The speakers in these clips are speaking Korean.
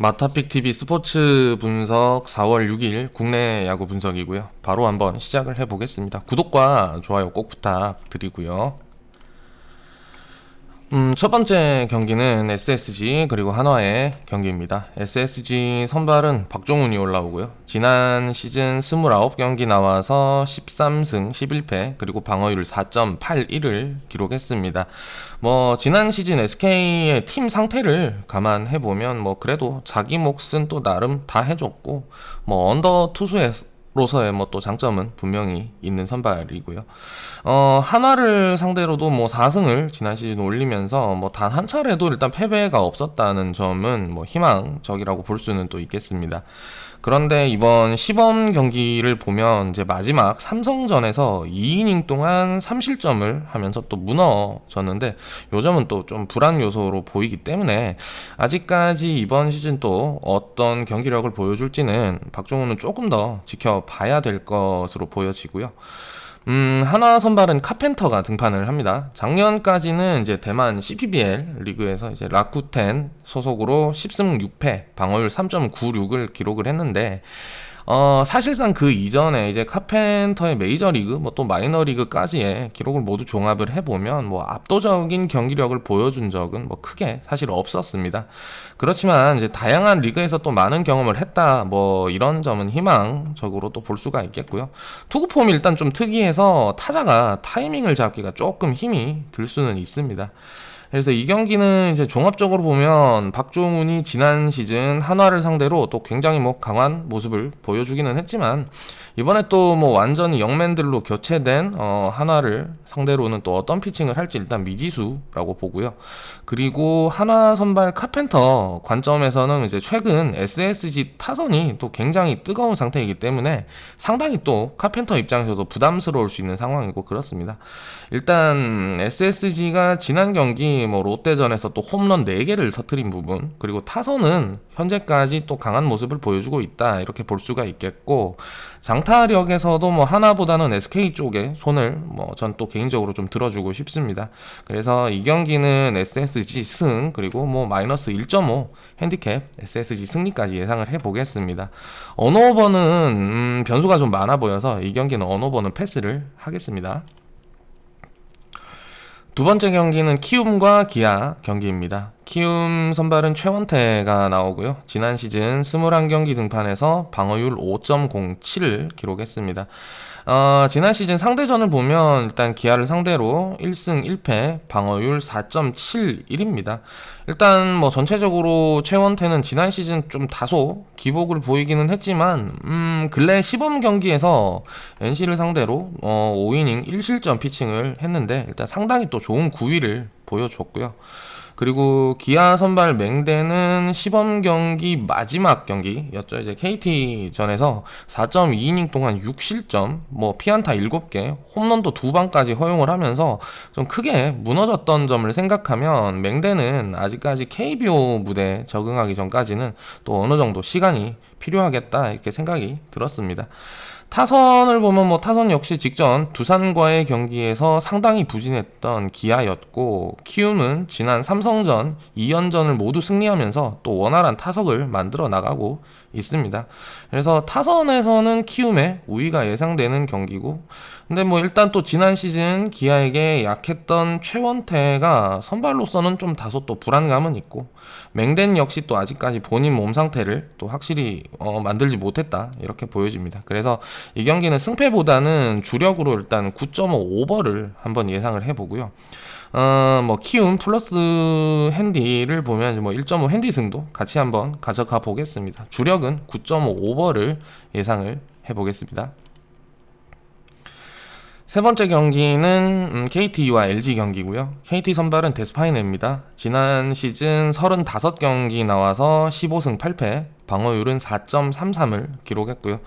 마타픽TV 스포츠 분석 4월 6일 국내 야구 분석이고요. 바로 한번 시작을 해보겠습니다. 구독과 좋아요 꼭 부탁드리고요. 첫 번째 경기는 SSG 그리고 한화의 경기입니다. SSG 선발은 박종훈이 올라오고요. 지난 시즌 29경기 나와서 13승 11패 그리고 방어율 4.81을 기록했습니다. 지난 시즌 SK의 팀 상태를 감안해보면 그래도 자기 몫은 또 나름 다 해줬고 언더 투수로서의 또 장점은 분명히 있는 선발이고요. 한화를 상대로도 4승을 지난 시즌 올리면서 단 한 차례도 일단 패배가 없었다는 점은 희망적이라고 볼 수는 또 있겠습니다. 그런데 이번 시범 경기를 보면 이제 마지막 삼성전에서 2이닝 동안 3실점을 하면서 또 무너졌는데 요점은 또 좀 불안 요소로 보이기 때문에 아직까지 이번 시즌 또 어떤 경기력을 보여줄지는 박종훈은 조금 더 지켜봐야 될 것으로 보여지고요. 한화 선발은 카펜터가 등판을 합니다. 작년까지는 이제 대만 CPBL 리그에서 이제 라쿠텐 소속으로 10승 6패, 방어율 3.96을 기록을 했는데, 사실상 그 이전에 이제 카펜터의 메이저리그, 또 마이너리그까지의 기록을 모두 종합을 해보면, 압도적인 경기력을 보여준 적은 크게 사실 없었습니다. 그렇지만 이제 다양한 리그에서 또 많은 경험을 했다, 이런 점은 희망적으로 또 볼 수가 있겠고요. 투구 폼이 일단 좀 특이해서 타자가 타이밍을 잡기가 조금 힘이 들 수는 있습니다. 그래서 이 경기는 이제 종합적으로 보면 박종훈이 지난 시즌 한화를 상대로 또 굉장히 강한 모습을 보여주기는 했지만 이번에 또 완전히 영맨들로 교체된 한화를 상대로는 또 어떤 피칭을 할지 일단 미지수라고 보고요. 그리고 한화 선발 카펜터 관점에서는 이제 최근 SSG 타선이 또 굉장히 뜨거운 상태이기 때문에 상당히 또 카펜터 입장에서도 부담스러울 수 있는 상황이고 그렇습니다. 일단 SSG가 지난 경기 롯데전에서 또 홈런 4개를 터뜨린 부분, 그리고 타선은 현재까지 또 강한 모습을 보여주고 있다, 이렇게 볼 수가 있겠고, 장타력에서도 하나보다는 SK 쪽에 손을 전 또 개인적으로 좀 들어주고 싶습니다. 그래서 이 경기는 SSG 승, 그리고 마이너스 1.5 핸디캡 SSG 승리까지 예상을 해보겠습니다. 언오버는 변수가 좀 많아 보여서 이 경기는 언오버는 패스를 하겠습니다. 두 번째 경기는 키움과 기아 경기입니다. 키움 선발은 최원태가 나오고요. 지난 시즌 21경기 등판에서 방어율 5.07을 기록했습니다. 지난 시즌 상대전을 보면 일단 기아를 상대로 1승 1패, 방어율 4.71입니다. 일단 전체적으로 최원태는 지난 시즌 좀 다소 기복을 보이기는 했지만 근래 시범 경기에서 NC를 상대로 5이닝 1실점 피칭을 했는데 일단 상당히 또 좋은 구위를 보여줬고요. 그리고 기아 선발 맹대는 시범 경기 마지막 경기였죠. 이제 KT전에서 4.2이닝 동안 6실점, 피안타 7개, 홈런도 2방까지 허용을 하면서 좀 크게 무너졌던 점을 생각하면 맹대는 아직까지 KBO 무대에 적응하기 전까지는 또 어느 정도 시간이 필요하겠다, 이렇게 생각이 들었습니다. 타선을 보면 타선 역시 직전 두산과의 경기에서 상당히 부진했던 기아였고, 키움은 지난 삼성전 2연전을 모두 승리하면서 또 원활한 타석을 만들어 나가고 있습니다. 그래서 타선에서는 키움의 우위가 예상되는 경기고, 근데 일단 또 지난 시즌 기아에게 약했던 최원태가 선발로서는 좀 다소 또 불안감은 있고, 맹댄 역시 또 아직까지 본인 몸 상태를 또 확실히 만들지 못했다, 이렇게 보여집니다. 그래서 이 경기는 승패보다는 주력으로 일단 9.5 오버를 한번 예상을 해보고요. 키움 플러스 핸디를 보면 1.5 핸디 승도 같이 한번 가져가 보겠습니다. 주력은 9.5 오버를 예상을 해보겠습니다. 세 번째 경기는 KT와 LG 경기고요. KT 선발은 데스파이네입니다. 지난 시즌 35경기 나와서 15승 8패, 방어율은 4.33을 기록했고요.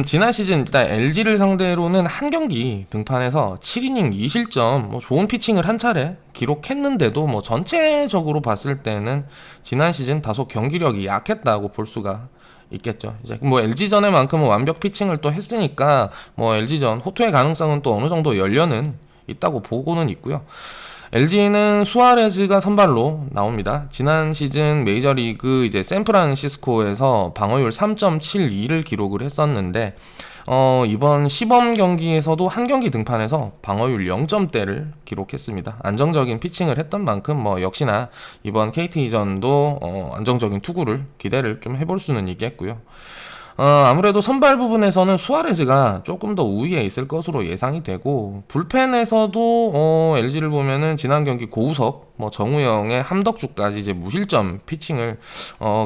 지난 시즌 일단 LG를 상대로는 한 경기 등판해서 7이닝 2실점, 좋은 피칭을 한 차례 기록했는데도 전체적으로 봤을 때는 지난 시즌 다소 경기력이 약했다고 볼 수가 있겠죠. 이제 LG전에만큼은 완벽 피칭을 또 했으니까 LG전 호투의 가능성은 또 어느 정도 열려는 있다고 보고는 있고요. LG는 수아레즈가 선발로 나옵니다. 지난 시즌 메이저리그 이제 샌프란시스코에서 방어율 3.72를 기록을 했었는데 이번 시범 경기에서도 한 경기 등판해서 방어율 0점대를 기록했습니다. 안정적인 피칭을 했던 만큼 역시나 이번 KT전도 안정적인 투구를 기대를 좀 해볼 수는 있겠고요. 아무래도 선발 부분에서는 수아레즈가 조금 더 우위에 있을 것으로 예상이 되고, 불펜에서도 LG를 보면은 지난 경기 고우석, 정우영의 함덕주까지 이제 무실점 피칭을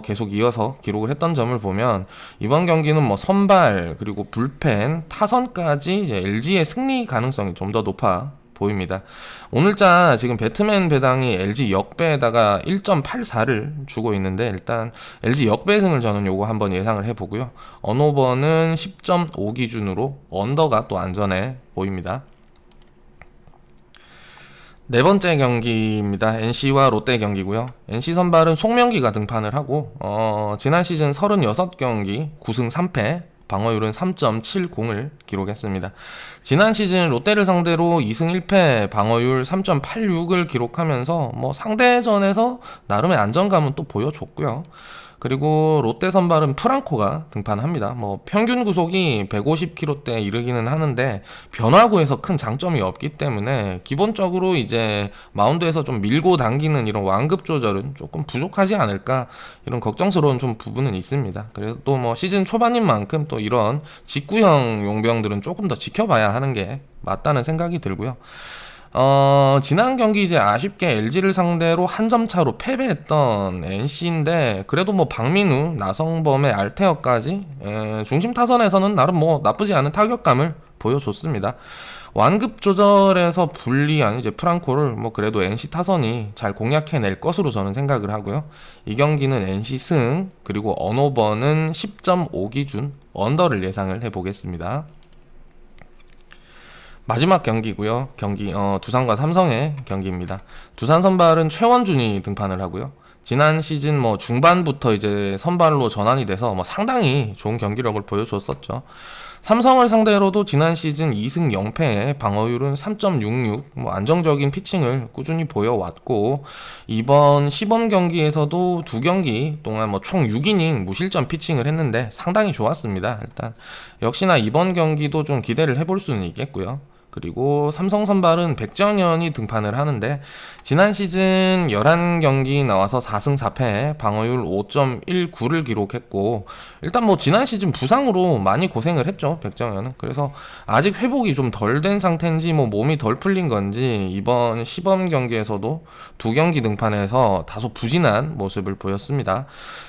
계속 이어서 기록을 했던 점을 보면, 이번 경기는 선발 그리고 불펜 타선까지 이제 LG의 승리 가능성이 좀 더 높아 보입니다. 오늘자 지금 배트맨 배당이 LG 역배에다가 1.84를 주고 있는데, 일단 LG 역배승을 저는 요거 한번 예상을 해보고요. 언오버는 10.5 기준으로 언더가 또 안전해 보입니다. 네 번째 경기입니다. NC와 롯데 경기고요. NC 선발은 송명기가 등판을 하고 지난 시즌 36경기 9승 3패, 방어율은 3.70을 기록했습니다. 지난 시즌 롯데를 상대로 2승 1패, 방어율 3.86을 기록하면서 상대전에서 나름의 안정감은 또 보여줬고요. 그리고 롯데 선발은 프랑코가 등판합니다. 평균 구속이 150km대에 이르기는 하는데 변화구에서 큰 장점이 없기 때문에 기본적으로 이제 마운드에서 좀 밀고 당기는 이런 완급 조절은 조금 부족하지 않을까, 이런 걱정스러운 좀 부분은 있습니다. 그래서 또 시즌 초반인 만큼 또 이런 직구형 용병들은 조금 더 지켜봐야 하는 게 맞다는 생각이 들고요. 지난 경기 이제 아쉽게 LG를 상대로 한 점 차로 패배했던 NC인데, 그래도 박민우, 나성범의 알테어까지 중심 타선에서는 나름 나쁘지 않은 타격감을 보여줬습니다. 완급 조절에서 불리한 이제 프랑코를 그래도 NC 타선이 잘 공략해낼 것으로 저는 생각을 하고요. 이 경기는 NC 승, 그리고 언오버는 10.5 기준 언더를 예상을 해보겠습니다. 마지막 경기고요. 두산과 삼성의 경기입니다. 두산 선발은 최원준이 등판을 하고요. 지난 시즌 중반부터 이제 선발로 전환이 돼서 상당히 좋은 경기력을 보여줬었죠. 삼성을 상대로도 지난 시즌 2승 0패에 방어율은 3.66, 안정적인 피칭을 꾸준히 보여왔고, 이번 시범 경기에서도 두 경기 동안 총 6이닝 무실점 피칭을 했는데 상당히 좋았습니다. 일단 역시나 이번 경기도 좀 기대를 해볼 수는 있겠고요. 그리고 삼성 선발은 백정현이 등판을 하는데, 지난 시즌 11경기 나와서 4승 4패, 방어율 5.19를 기록했고, 일단 지난 시즌 부상으로 많이 고생을 했죠, 백정현은. 그래서 아직 회복이 좀 덜 된 상태인지 몸이 덜 풀린 건지 이번 시범 경기에서도 두 경기 등판해서 다소 부진한 모습을 보였습니다.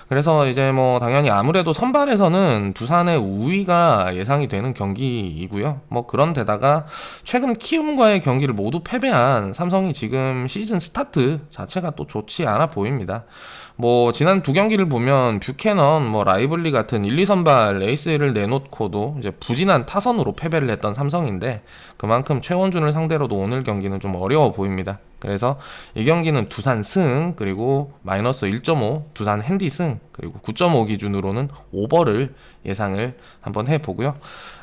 그래서 이제 당연히 아무래도 선발에서는 두산의 우위가 예상이 되는 경기이고요. 그런 데다가 최근 키움과의 경기를 모두 패배한 삼성이 지금 시즌 스타트 자체가 또 좋지 않아 보입니다. 지난 두 경기를 보면 뷰캐넌, 라이블리 같은 1, 2선발 에이스를 내놓고도 이제 부진한 타선으로 패배를 했던 삼성인데, 그만큼 최원준을 상대로도 오늘 경기는 좀 어려워 보입니다. 그래서 이 경기는 두산 승, 그리고 마이너스 1.5 두산 핸디 승, 그리고 9.5 기준으로는 오버를 예상을 한번 해보고요.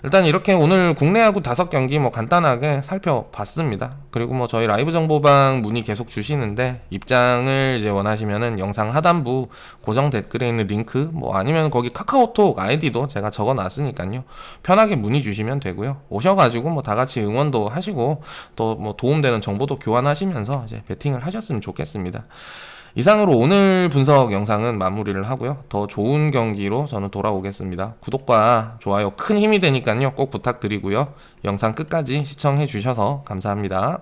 일단 이렇게 오늘 국내 야구 5경기 간단하게 살펴봤습니다. 그리고 저희 라이브 정보방 문의 계속 주시는데, 입장을 이제 원하시면은 영상 하단부 고정 댓글에 있는 링크, 아니면 거기 카카오톡 아이디도 제가 적어놨으니까요. 편하게 문의 주시면 되고요. 오셔가지고 다 같이 응원도 하시고, 또 도움되는 정보도 교환하시면서 이제 배팅을 하셨으면 좋겠습니다. 이상으로 오늘 분석 영상은 마무리를 하고요. 더 좋은 경기로 저는 돌아오겠습니다. 구독과 좋아요 큰 힘이 되니까요. 꼭 부탁드리고요. 영상 끝까지 시청해 주셔서 감사합니다.